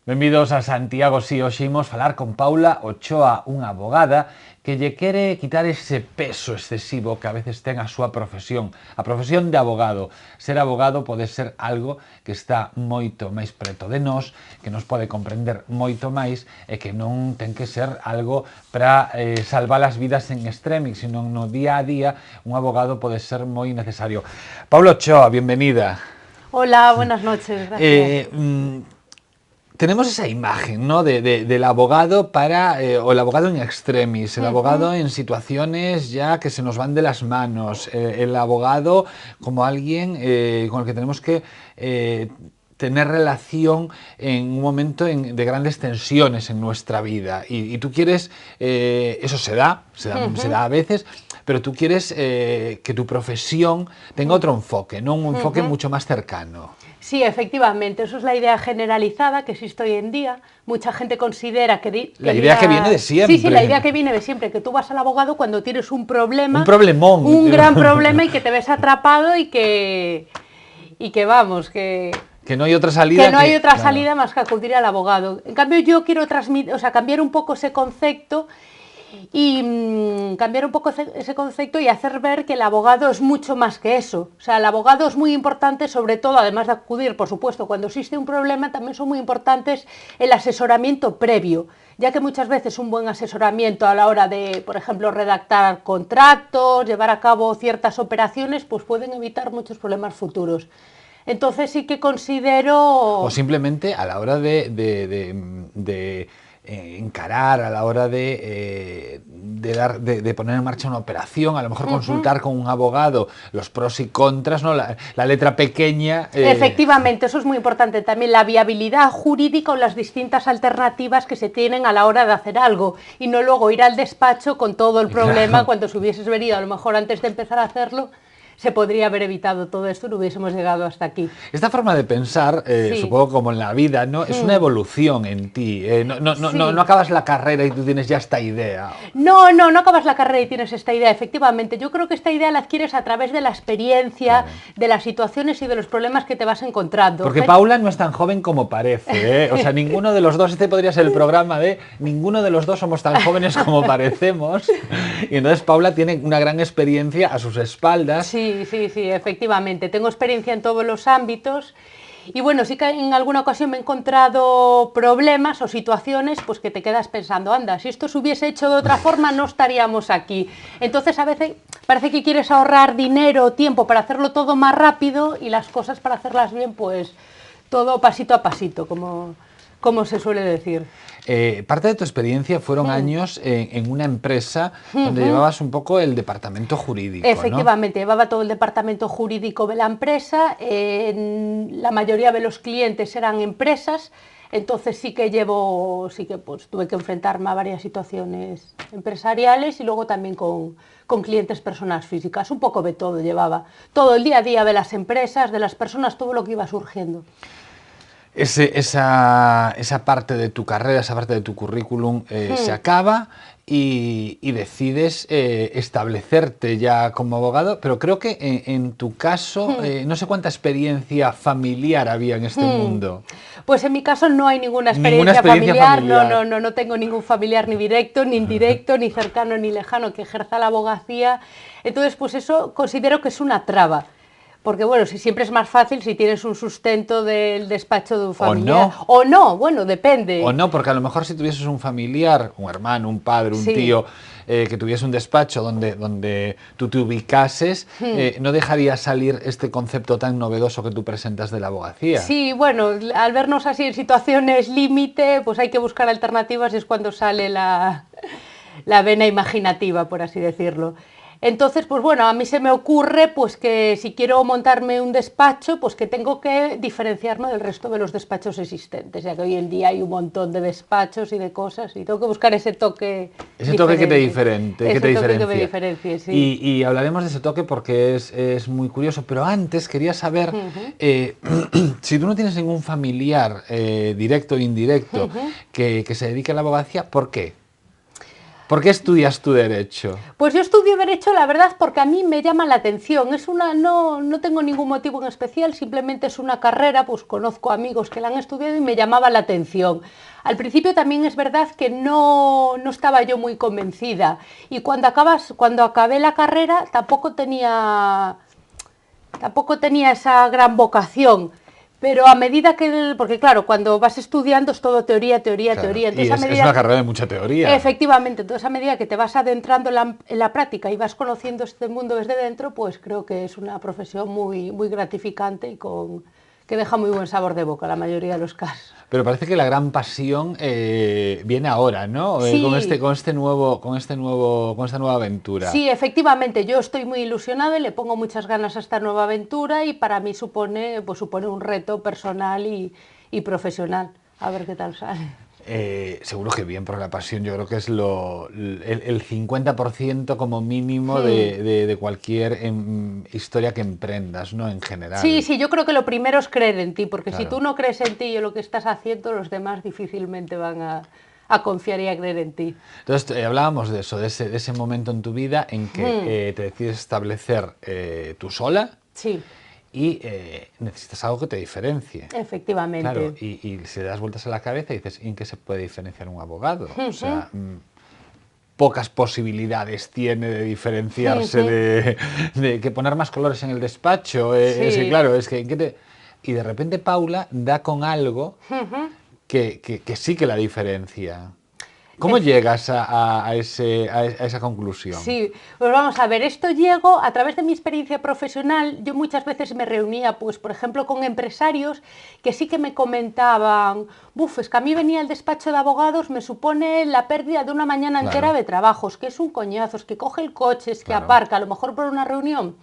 Benvidos a Santiago Si. Hoxe imos falar con Paula Ochoa, unha abogada que lle quere quitar ese peso excesivo que a veces ten a súa profesión. A profesión de abogado. Ser abogado pode ser algo que está moito máis preto de nós, que nos pode comprender moito máis e que non ten que ser algo para salvar as vidas en extremis, sino no día a día un abogado pode ser moi necesario. Paula Ochoa, bienvenida. Hola, buenas noches, gracias. Tenemos esa imagen, ¿no? del abogado o el abogado en extremis, el abogado en situaciones ya que se nos van de las manos, el abogado como alguien con el que tenemos que tener relación en un momento de grandes tensiones en nuestra vida. Y tú quieres, eso se da a veces, pero tú quieres que tu profesión tenga otro enfoque, ¿no? Un enfoque mucho más cercano. Sí, efectivamente, eso es la idea generalizada que existe hoy en día. Mucha gente considera que... La idea que viene de siempre. Sí, la idea que viene de siempre, que tú vas al abogado cuando tienes un problema... Un problemón. Un gran problema y que te ves atrapado y que vamos, que no hay otra salida. Que no hay otra salida más que acudir al abogado. En cambio, yo quiero cambiar un poco ese concepto y hacer ver que el abogado es mucho más que eso. O sea, el abogado es muy importante, sobre todo, además de acudir, por supuesto, cuando existe un problema, también son muy importantes el asesoramiento previo, ya que muchas veces un buen asesoramiento a la hora de, por ejemplo, redactar contratos, llevar a cabo ciertas operaciones, pues pueden evitar muchos problemas futuros. Entonces sí que considero... O simplemente a la hora de encarar, a la hora de poner en marcha una operación, a lo mejor consultar con un abogado los pros y contras, ¿no? La letra pequeña. Efectivamente, eso es muy importante también, la viabilidad jurídica o las distintas alternativas que se tienen a la hora de hacer algo, y no luego ir al despacho con todo el problema. Claro. Cuando si hubieses venido a lo mejor antes de empezar a hacerlo, se podría haber evitado todo esto y no hubiésemos llegado hasta aquí. Esta forma de pensar, sí, supongo como en la vida, ¿no? Es una evolución en ti. No acabas la carrera y tú tienes ya esta idea. No acabas la carrera y tienes esta idea, efectivamente. Yo creo que esta idea la adquieres a través de la experiencia, claro, de las situaciones y de los problemas que te vas encontrando. Porque Paula no es tan joven como parece, ¿eh? O sea, ninguno de los dos, este podría ser el programa de ninguno de los dos somos tan jóvenes como parecemos. Y entonces Paula tiene una gran experiencia a sus espaldas. Sí, efectivamente. Tengo experiencia en todos los ámbitos y bueno, sí que en alguna ocasión me he encontrado problemas o situaciones pues que te quedas pensando, anda, si esto se hubiese hecho de otra forma no estaríamos aquí. Entonces a veces parece que quieres ahorrar dinero o tiempo para hacerlo todo más rápido y las cosas para hacerlas bien pues todo pasito a pasito, como se suele decir. Parte de tu experiencia fueron años en una empresa donde llevabas un poco el departamento jurídico, efectivamente, ¿no? Llevaba todo el departamento jurídico de la empresa, la mayoría de los clientes eran empresas, entonces sí que pues, tuve que enfrentarme a varias situaciones empresariales y luego también con clientes, personas físicas, un poco de todo llevaba, todo el día a día de las empresas, de las personas, todo lo que iba surgiendo. Esa parte de tu carrera, esa parte de tu currículum se acaba y decides establecerte ya como abogado, pero creo que en tu caso no sé cuánta experiencia familiar había en este mundo. Pues en mi caso no hay ninguna experiencia familiar. No tengo ningún familiar ni directo, ni indirecto, ni cercano, ni lejano que ejerza la abogacía. Entonces, pues eso considero que es una traba. Porque bueno, siempre es más fácil si tienes un sustento del despacho de un familiar. O no, bueno, depende. O no, porque a lo mejor si tuvieses un familiar, un hermano, un padre, un tío, que tuviese un despacho donde tú te ubicases, no dejaría salir este concepto tan novedoso que tú presentas de la abogacía. Sí, bueno, al vernos así en situaciones límite, pues hay que buscar alternativas y es cuando sale la vena imaginativa, por así decirlo. Entonces, pues bueno, a mí se me ocurre pues que si quiero montarme un despacho, pues que tengo que diferenciarme del resto de los despachos existentes, ya que hoy en día hay un montón de despachos y de cosas y tengo que buscar ese toque que te diferencie, sí. Y hablaremos de ese toque porque es muy curioso, pero antes quería saber si tú no tienes ningún familiar directo o indirecto que se dedique a la abogacía, ¿por qué? ¿Por qué estudias tu Derecho? Pues yo estudio Derecho, la verdad, porque a mí me llama la atención. No tengo ningún motivo en especial, simplemente es una carrera, pues conozco amigos que la han estudiado y me llamaba la atención. Al principio también es verdad que no estaba yo muy convencida. Y cuando acabé la carrera tampoco tenía esa gran vocación. Pero a medida porque claro, cuando vas estudiando es todo teoría, teoría, Claro, teoría. y es una carrera de mucha teoría. Efectivamente, entonces a medida que te vas adentrando en la práctica y vas conociendo este mundo desde dentro, pues creo que es una profesión muy, muy gratificante y que deja muy buen sabor de boca en la mayoría de los casos. Pero parece que la gran pasión viene ahora, ¿no? Sí. Con esta nueva aventura. Sí, efectivamente, yo estoy muy ilusionada y le pongo muchas ganas a esta nueva aventura y para mí supone un reto personal y profesional. A ver qué tal sale. Seguro que bien, porque la pasión yo creo que es el 50% como mínimo de cualquier historia que emprendas, ¿no? En general. Sí, sí, yo creo que lo primero es creer en ti, porque Claro. si tú no crees en ti y en lo que estás haciendo, los demás difícilmente van a confiar y a creer en ti. Entonces, hablábamos de eso, de ese momento en tu vida en que te decides establecer tú sola. Sí. Y necesitas algo que te diferencie. Efectivamente. Claro, y si le das vueltas a la cabeza y dices, ¿en qué se puede diferenciar un abogado? O sea, pocas posibilidades tiene de diferenciarse de que poner más colores en el despacho. Sí. Es que, claro, es que y de repente Paula da con algo que sí que la diferencia. ¿Cómo llegas a esa conclusión? Sí, pues vamos a ver, esto llego a través de mi experiencia profesional. Yo muchas veces me reunía, pues por ejemplo, con empresarios que sí que me comentaban, es que a mí venía el despacho de abogados, me supone la pérdida de una mañana entera de trabajos, que es un coñazo, es que coge el coche, es que aparca, a lo mejor por una reunión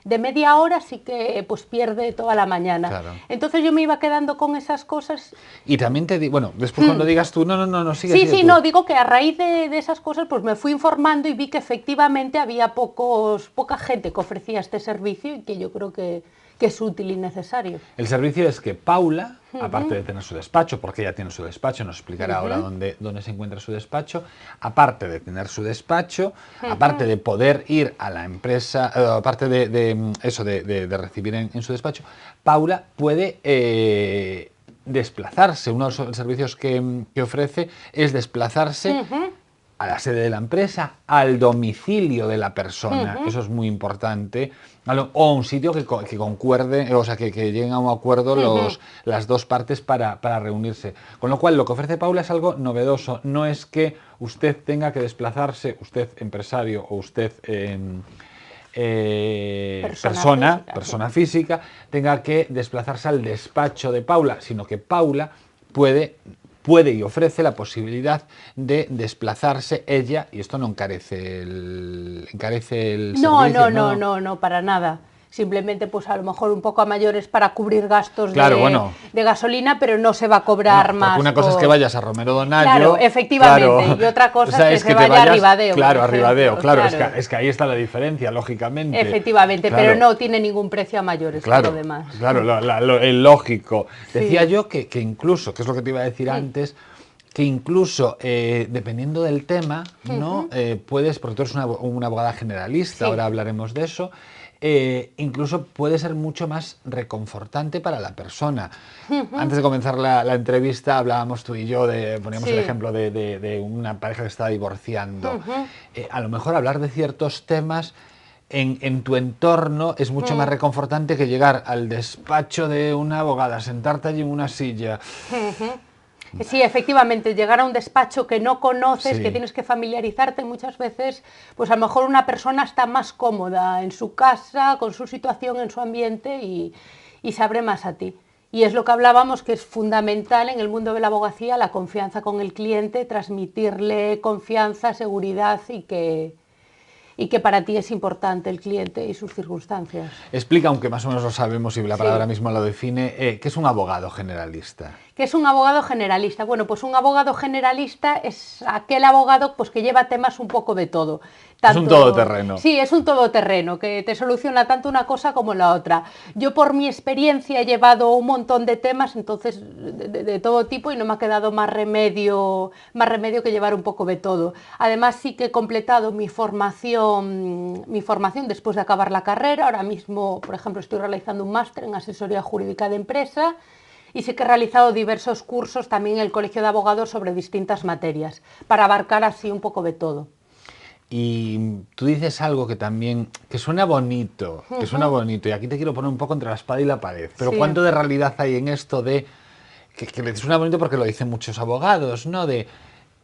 de media hora sí que pues pierde toda la mañana. Claro. Entonces yo me iba quedando con esas cosas. Y también te digo, bueno, después cuando digas tú, no, sigue. Sí, tú. no, digo que a raíz de esas cosas pues me fui informando y vi que efectivamente había poca gente que ofrecía este servicio y que yo creo que es útil y necesario. El servicio es que Paula, aparte de tener su despacho, porque ella tiene su despacho, nos explicará ahora dónde se encuentra su despacho, aparte de tener su despacho, aparte de poder ir a la empresa, aparte de recibir en su despacho, Paula puede desplazarse. Uno de los servicios que ofrece es desplazarse a la sede de la empresa, al domicilio de la persona, eso es muy importante, o un sitio que concuerde, o sea, que lleguen a un acuerdo las dos partes para reunirse. Con lo cual, lo que ofrece Paula es algo novedoso, no es que usted tenga que desplazarse, usted empresario o usted persona física, tenga que desplazarse al despacho de Paula, sino que Paula puede y ofrece la posibilidad de desplazarse ella, y esto no encarece el servicio. No, para nada. Simplemente pues a lo mejor un poco a mayores para cubrir gastos de gasolina, pero no se va a cobrar más. Una cosa es que vayas a Romero Donaggio. Claro, efectivamente, y otra cosa es que se vaya a Ribadeo. Claro, a Ribadeo, claro. Es que ahí está la diferencia, lógicamente. Efectivamente, pero no tiene ningún precio a mayores por lo demás. Claro, el lógico. Decía yo que incluso, que es lo que te iba a decir antes, que incluso dependiendo del tema, ¿no? Puedes, porque tú eres una abogada generalista, ahora hablaremos de eso, incluso puede ser mucho más reconfortante para la persona. Antes de comenzar la entrevista hablábamos tú y yo, poníamos el ejemplo de una pareja que está divorciando. A lo mejor hablar de ciertos temas en tu entorno es mucho más reconfortante que llegar al despacho de una abogada, sentarte allí en una silla. Sí, efectivamente, llegar a un despacho que no conoces, que tienes que familiarizarte muchas veces, pues a lo mejor una persona está más cómoda en su casa, con su situación, en su ambiente y se abre más a ti. Y es lo que hablábamos, que es fundamental en el mundo de la abogacía, la confianza con el cliente, transmitirle confianza, seguridad y que para ti es importante el cliente y sus circunstancias. Explica, aunque más o menos lo sabemos y la palabra mismo lo define, ¿qué es un abogado generalista? ¿Qué es un abogado generalista? Bueno, pues un abogado generalista es aquel abogado pues, que lleva temas un poco de todo. Es un todoterreno. Sí, es un todoterreno que te soluciona tanto una cosa como la otra. Yo por mi experiencia he llevado un montón de temas, entonces de todo tipo, y no me ha quedado más remedio que llevar un poco de todo. Además sí que he completado mi formación después de acabar la carrera. Ahora mismo, por ejemplo, estoy realizando un máster en asesoría jurídica de empresa. Y sí que he realizado diversos cursos también en el Colegio de Abogados sobre distintas materias, para abarcar así un poco de todo. Y tú dices algo que también, que suena bonito, y aquí te quiero poner un poco entre la espada y la pared, pero Sí. ¿cuánto de realidad hay en esto de, que le suena bonito porque lo dicen muchos abogados, ¿no? De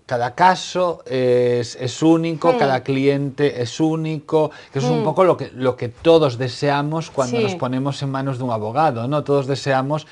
cada caso es único, cada cliente es único, que eso es un poco lo que todos deseamos cuando nos Sí. ponemos en manos de un abogado, ¿no? Todos deseamos,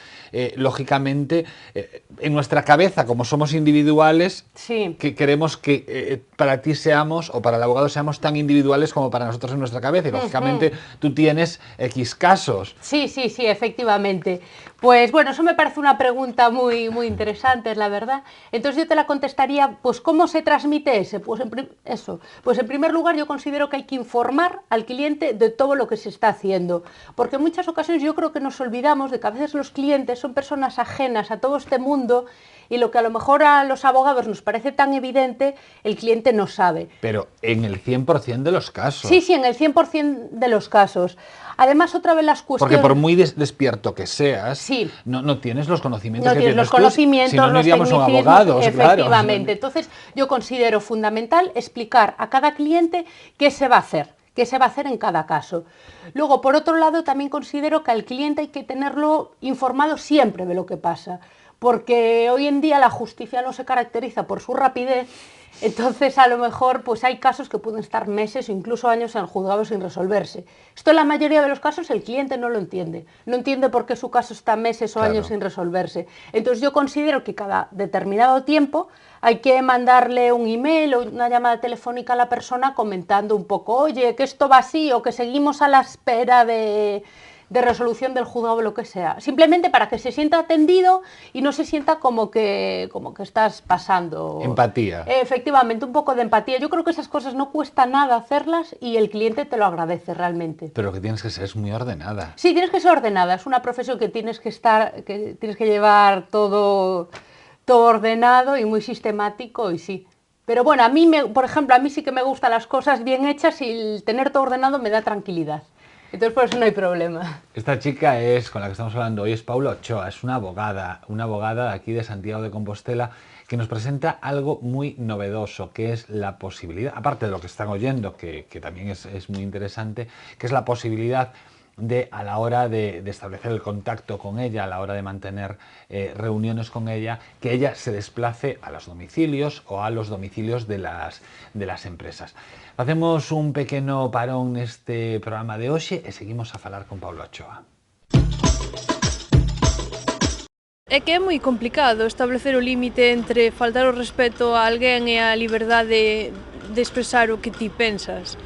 lógicamente, en nuestra cabeza, como somos individuales, Sí. que queremos que para ti seamos, o para el abogado seamos tan individuales como para nosotros en nuestra cabeza, y lógicamente tú tienes X casos. Sí, sí, sí, efectivamente. Pues bueno, eso me parece una pregunta muy, muy interesante, la verdad. Entonces yo te la contestaría, pues ¿cómo se transmite ese? Pues en primer lugar yo considero que hay que informar al cliente de todo lo que se está haciendo, porque en muchas ocasiones yo creo que nos olvidamos de que a veces los clientes son personas ajenas a todo este mundo, y lo que a lo mejor a los abogados nos parece tan evidente, el cliente no sabe. Pero en el 100% de los casos. Sí, sí, en el 100% de los casos. Además, otra de las cuestiones... Porque por muy despierto que seas, sí, no tienes los conocimientos no que tienes tienes los conocimientos, tú, si no, no los iríamos a un tecnicismos, abogado, efectivamente. claro. Entonces, yo considero fundamental explicar a cada cliente qué se va a hacer en cada caso. Luego, por otro lado, también considero que al cliente hay que tenerlo informado siempre de lo que pasa, porque hoy en día la justicia no se caracteriza por su rapidez. Entonces, a lo mejor, pues hay casos que pueden estar meses o incluso años en el juzgado sin resolverse. Esto en la mayoría de los casos el cliente no lo entiende. No entiende por qué su caso está meses o años sin resolverse. Entonces, yo considero que cada determinado tiempo hay que mandarle un email o una llamada telefónica a la persona comentando un poco, oye, que esto va así, o que seguimos a la espera de resolución del juzgado o lo que sea, simplemente para que se sienta atendido y no se sienta como que estás pasando. Empatía. Efectivamente, un poco de empatía. Yo creo que esas cosas no cuesta nada hacerlas y el cliente te lo agradece realmente. Pero que tienes que ser muy ordenada. Sí, tienes que ser ordenada. Es una profesión que tienes que llevar todo ordenado y muy sistemático, y sí. Pero bueno, por ejemplo, a mí sí que me gustan las cosas bien hechas, y el tener todo ordenado me da tranquilidad. Entonces por eso no hay problema. Esta chica con la que estamos hablando hoy es Paula Ochoa, es una abogada de aquí de Santiago de Compostela, que nos presenta algo muy novedoso, que es la posibilidad, aparte de lo que están oyendo, que también es muy interesante, que es la posibilidad de, a la hora de establecer el contacto con ella, a la hora de mantener reuniones con ella, que ella se desplace a los domicilios o a los domicilios de las empresas. Facemos un pequeno parón neste programa de hoxe e seguimos a falar con Paula Ochoa. É que é moi complicado establecer o límite entre faltar o respeto a alguén e a liberdade de expresar o que ti pensas.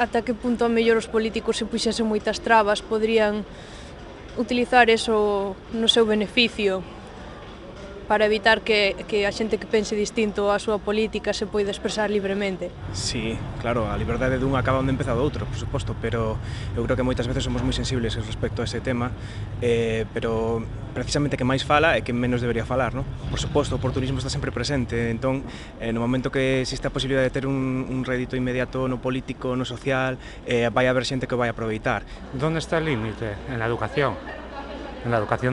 Ata que punto a mellor os políticos se puxesen moitas trabas poderían utilizar eso no seu beneficio para evitar que a xente que pense distinto á súa política se poida expresar libremente. Sí, claro, a liberdade dun acaba onde empeza o outro, por suposto, pero eu creo que moitas veces somos moi sensibles respecto a ese tema, pero precisamente que máis fala é que menos debería falar, non? Por suposto, o oportunismo está sempre presente, entón, no momento que existe a posibilidade de ter un rédito inmediato no político, no social, vai haber xente que vai aproveitar. ¿Dónde está el límite? En la educación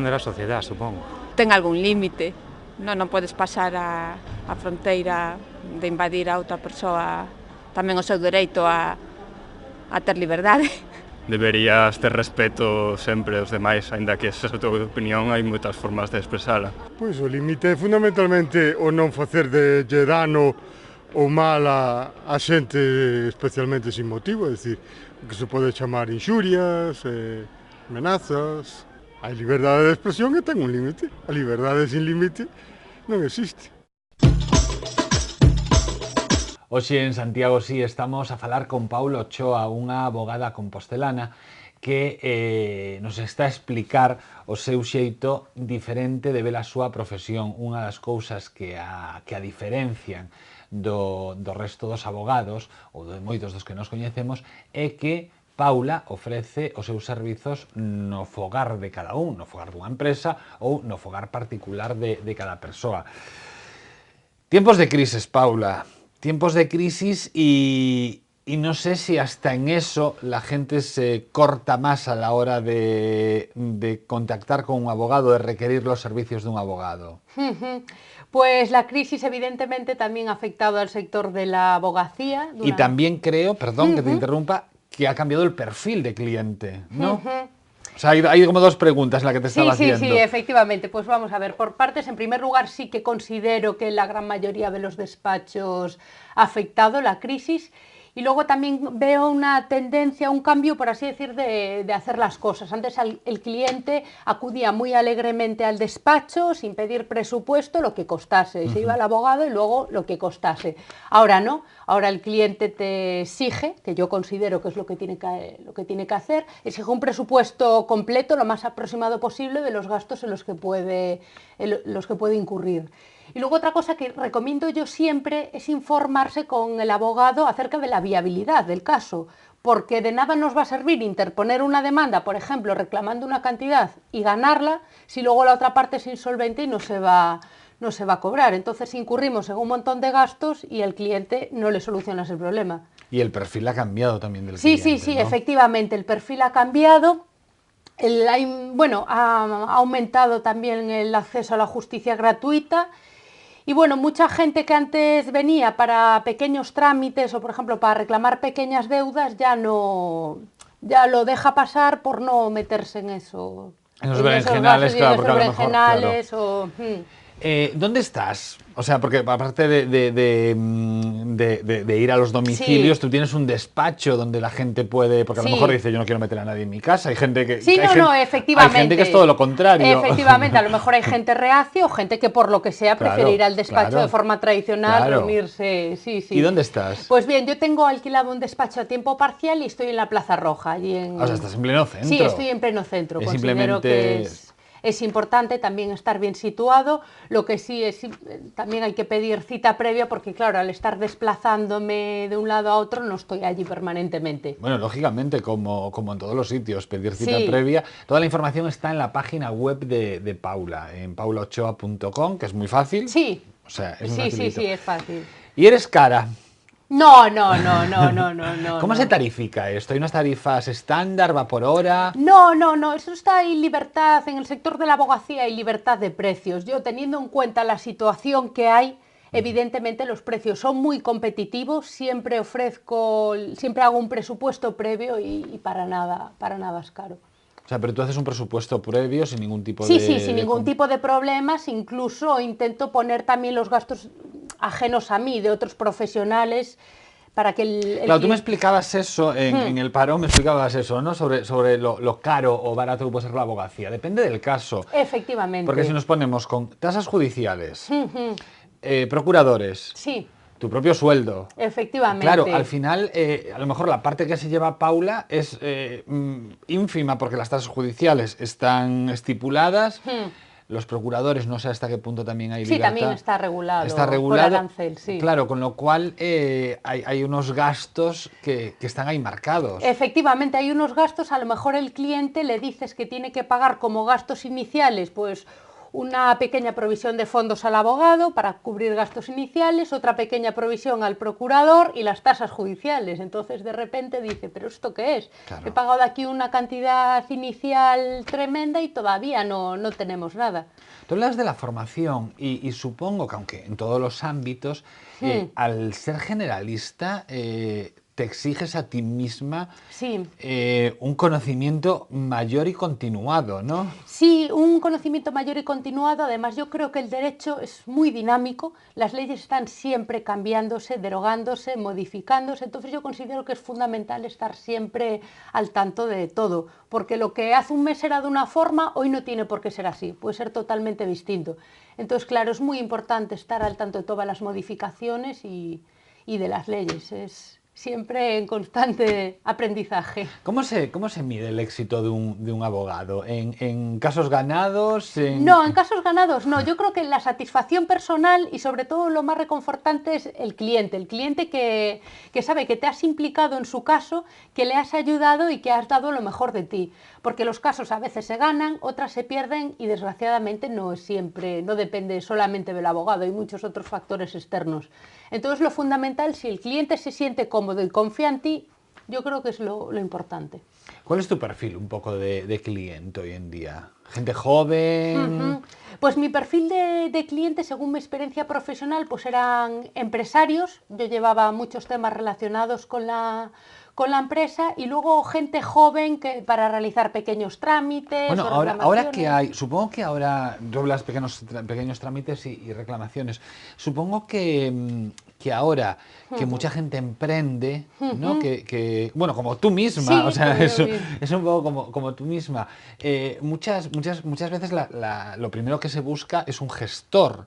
de la sociedad, supongo. Ten algún límite, non podes pasar a fronteira de invadir a outra persoa tamén o seu dereito a ter liberdade. Deberías ter respeto sempre aos demais, aínda que esa é a tua opinión, hai moitas formas de expresala. Pois o límite é fundamentalmente o non facer de dano ou mal a xente, especialmente sin motivo, é dicir, que se pode chamar inxurias, amenazas. Hai liberdade de expresión e ten un límite. A liberdade sin límite non existe. Hoxe en Santiago sí estamos a falar con Paula Ochoa, unha abogada compostelana que nos está a explicar o seu xeito diferente de ver a súa profesión. Unha das cousas que a diferencian do resto dos abogados, ou de moitos dos que nos coñecemos, é que Paula ofrece os seus servizos no fogar de cada un, no fogar dunha empresa ou no fogar particular de cada persoa. Tiempos de crisis, Paula, tiempos de crisis y no sé si hasta en eso la gente se corta más a la hora de contactar con un abogado, de requerir los servicios de un abogado. Pues la crisis evidentemente también ha afectado al sector de la abogacía. Y también creo, perdón que te interrumpa, que ha cambiado el perfil de cliente, ¿no? O sea, hay como dos preguntas en las que te estaba haciendo. Sí, efectivamente. Pues vamos a ver, por partes. En primer lugar, sí que considero que la gran mayoría de los despachos ha afectado la crisis. Y luego también veo una tendencia, un cambio, por así decir, de hacer las cosas. Antes el cliente acudía muy alegremente al despacho sin pedir presupuesto, lo que costase. Se iba al abogado y luego lo que costase. Ahora no, ahora el cliente te exige, que yo considero que es lo que tiene que hacer, exige un presupuesto completo, lo más aproximado posible de los gastos en los que puede incurrir. Y luego otra cosa que recomiendo yo siempre es informarse con el abogado acerca de la viabilidad del caso, porque de nada nos va a servir interponer una demanda, por ejemplo, reclamando una cantidad y ganarla, si luego la otra parte es insolvente y no se va a cobrar. Entonces incurrimos en un montón de gastos y el cliente no le solucionas el problema. Y el perfil ha cambiado también del cliente, Sí, ¿no? efectivamente, el perfil ha cambiado. Ha aumentado también el acceso a la justicia gratuita. Y bueno, mucha gente que antes venía para pequeños trámites o, por ejemplo, para reclamar pequeñas deudas, ya lo deja pasar por no meterse en eso. En los berenjenales, claro, porque a lo mejor, claro. ¿Dónde estás? O sea, porque aparte de ir a los domicilios, tú tienes un despacho donde la gente puede, porque a lo mejor dice, yo no quiero meter a nadie en mi casa, hay gente que... efectivamente. Hay gente que es todo lo contrario. Efectivamente, a lo mejor hay gente reacia o gente que por lo que sea prefiere ir al despacho de forma tradicional, reunirse, ¿Y dónde estás? Pues bien, yo tengo alquilado un despacho a tiempo parcial y estoy en la Plaza Roja. Allí O sea, estás en pleno centro. Sí, estoy en pleno centro, considero que es importante también estar bien situado, lo que sí es, también hay que pedir cita previa porque claro, al estar desplazándome de un lado a otro no estoy allí permanentemente. Bueno, lógicamente, como en todos los sitios, pedir cita previa. Toda la información está en la página web de Paula, en paulaochoa.com, que es muy fácil. Sí, o sea, es muy facilito. Sí, es fácil. ¿Y eres cara? No. ¿Cómo se tarifica esto? ¿Hay unas tarifas estándar, va por hora? No, eso está en libertad, en el sector de la abogacía hay libertad de precios. Yo, teniendo en cuenta la situación que hay, evidentemente los precios son muy competitivos, siempre hago un presupuesto previo y para nada es caro. O sea, pero tú haces un presupuesto previo sin ningún tipo Sí, sin ningún tipo de problemas, incluso intento poner también los gastos ajenos a mí, de otros profesionales, para que Claro, tú me explicabas eso, en el paro me explicabas eso, ¿no? Sobre lo caro o barato que puede ser la abogacía. Depende del caso. Efectivamente. Porque si nos ponemos con tasas judiciales, procuradores... Sí. Tu propio sueldo. Efectivamente. Claro, al final, a lo mejor la parte que se lleva Paula es ínfima porque las tasas judiciales están estipuladas. Los procuradores, no sé hasta qué punto también hay libertad. Sí, también está regulado. Está regulado. Por arancel, sí. Claro, con lo cual hay unos gastos que están ahí marcados. Efectivamente, hay unos gastos, a lo mejor el cliente le dices que tiene que pagar como gastos iniciales, pues una pequeña provisión de fondos al abogado para cubrir gastos iniciales, otra pequeña provisión al procurador y las tasas judiciales. Entonces de repente dice, ¿pero esto qué es? Claro. He pagado aquí una cantidad inicial tremenda y todavía no tenemos nada. Tú hablas de la formación y supongo que aunque en todos los ámbitos, al ser generalista, te exiges a ti misma un conocimiento mayor y continuado, ¿no? Sí, un conocimiento mayor y continuado. Además, yo creo que el derecho es muy dinámico, las leyes están siempre cambiándose, derogándose, modificándose, entonces yo considero que es fundamental estar siempre al tanto de todo, porque lo que hace un mes era de una forma, hoy no tiene por qué ser así, puede ser totalmente distinto. Entonces, claro, es muy importante estar al tanto de todas las modificaciones y de las leyes, siempre en constante aprendizaje. ¿Cómo se mide el éxito de un abogado? ¿En casos ganados? No, en casos ganados no. Yo creo que la satisfacción personal y sobre todo lo más reconfortante es el cliente que sabe que te has implicado en su caso, que le has ayudado y que has dado lo mejor de ti. Porque los casos a veces se ganan, otras se pierden y desgraciadamente no depende solamente del abogado, hay muchos otros factores externos. Entonces lo fundamental, si el cliente se siente cómodo y confía en ti, yo creo que es lo importante. ¿Cuál es tu perfil un poco de cliente hoy en día? ¿Gente joven? Pues mi perfil de cliente, según mi experiencia profesional, pues eran empresarios. Yo llevaba muchos temas relacionados con la empresa y luego gente joven que para realizar pequeños trámites. Bueno, ahora que hay, supongo que ahora doblas pequeños trámites y reclamaciones. Supongo que ahora que mucha gente emprende, ¿no? Bueno, como tú misma, sí, o sea, es un poco como tú misma. Muchas veces lo primero que se busca es un gestor.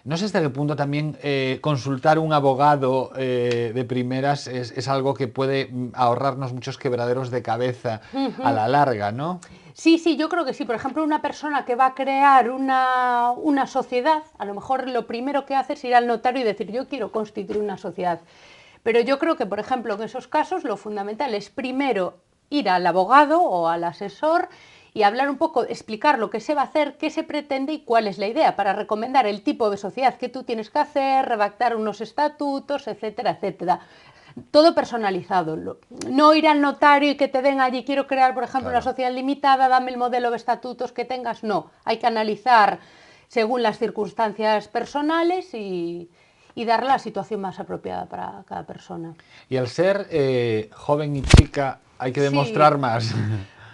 No sé hasta qué punto también consultar un abogado de primeras es algo que puede ahorrarnos muchos quebraderos de cabeza a la larga, ¿no? Sí, yo creo que sí. Por ejemplo, una persona que va a crear una sociedad, a lo mejor lo primero que hace es ir al notario y decir, yo quiero constituir una sociedad. Pero yo creo que, por ejemplo, en esos casos lo fundamental es primero ir al abogado o al asesor y hablar un poco, explicar lo que se va a hacer, qué se pretende y cuál es la idea, para recomendar el tipo de sociedad que tú tienes que hacer, redactar unos estatutos, etcétera, etcétera. Todo personalizado, no ir al notario y que te den allí, quiero crear, por ejemplo, una sociedad limitada, dame el modelo de estatutos que tengas, no, hay que analizar según las circunstancias personales y dar la situación más apropiada para cada persona. Y al ser joven y chica hay que demostrar más.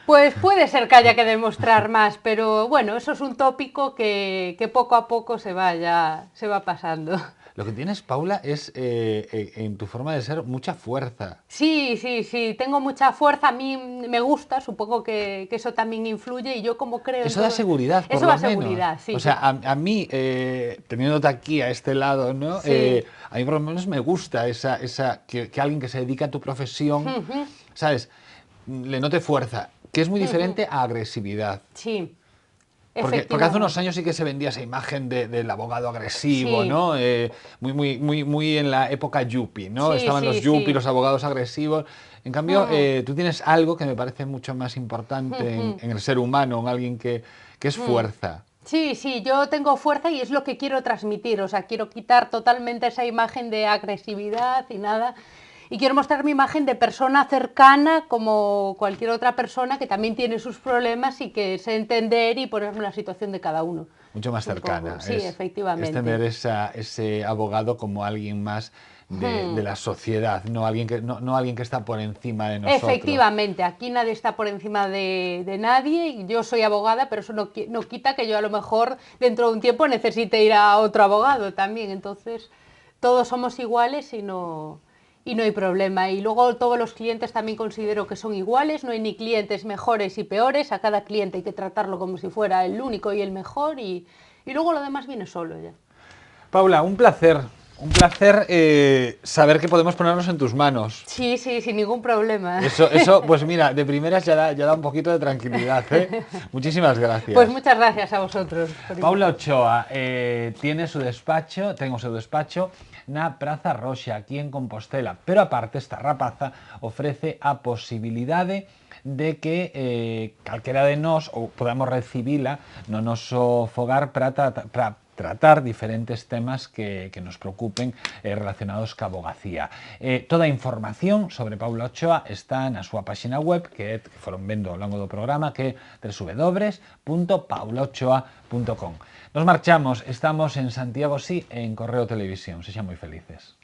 Pues puede ser que haya que demostrar más, pero bueno, eso es un tópico que poco a poco se va pasando. Lo que tienes, Paula, es en tu forma de ser mucha fuerza. Sí, tengo mucha fuerza, a mí me gusta, supongo que eso también influye y yo como creo... Eso da seguridad, por lo menos. Eso da seguridad, sí. O sea, a mí, teniéndote aquí a este lado, ¿no? Sí. A mí por lo menos me gusta que alguien que se dedica a tu profesión, ¿sabes? Le note fuerza, que es muy diferente a agresividad. Sí. Porque hace unos años sí que se vendía esa imagen del abogado agresivo, ¿no? Muy en la época yuppie, ¿no? Estaban los yuppies, los abogados agresivos. En cambio, tú tienes algo que me parece mucho más importante en el ser humano, en alguien que es fuerza. Sí, yo tengo fuerza y es lo que quiero transmitir. O sea, quiero quitar totalmente esa imagen de agresividad y nada. Y quiero mostrar mi imagen de persona cercana como cualquier otra persona que también tiene sus problemas y que sé entender y ponerme en la situación de cada uno. Mucho más cercana. Sí, efectivamente. Es tener ese abogado como alguien más de la sociedad, no alguien que está por encima de nosotros. Efectivamente, aquí nadie está por encima de nadie. Yo soy abogada, pero eso no quita que yo a lo mejor dentro de un tiempo necesite ir a otro abogado también. Entonces, todos somos iguales y no hay problema. Y luego todos los clientes también considero que son iguales, no hay ni clientes mejores y peores, a cada cliente hay que tratarlo como si fuera el único y el mejor y luego lo demás viene solo ya. Paula, un placer saber que podemos ponernos en tus manos. Sí, sin ningún problema. Eso pues mira, de primeras ya da un poquito de tranquilidad, ¿eh? Muchísimas gracias. Pues muchas gracias a vosotros. Paula Ochoa tengo su despacho na Praza Roxa, aquí en Compostela, pero aparte esta rapaza ofrece a posibilidade de que calquera de nós ou podamos recibila no noso fogar para tratar diferentes temas que nos preocupen relacionados ca abogacía. Toda a información sobre Paula Ochoa está na súa página web que foron vendo ao longo do programa, que é www.paulaochoa.com. Nos marchamos, estamos en Santiago Sí e en Correo Televisión. Sexan moi felices.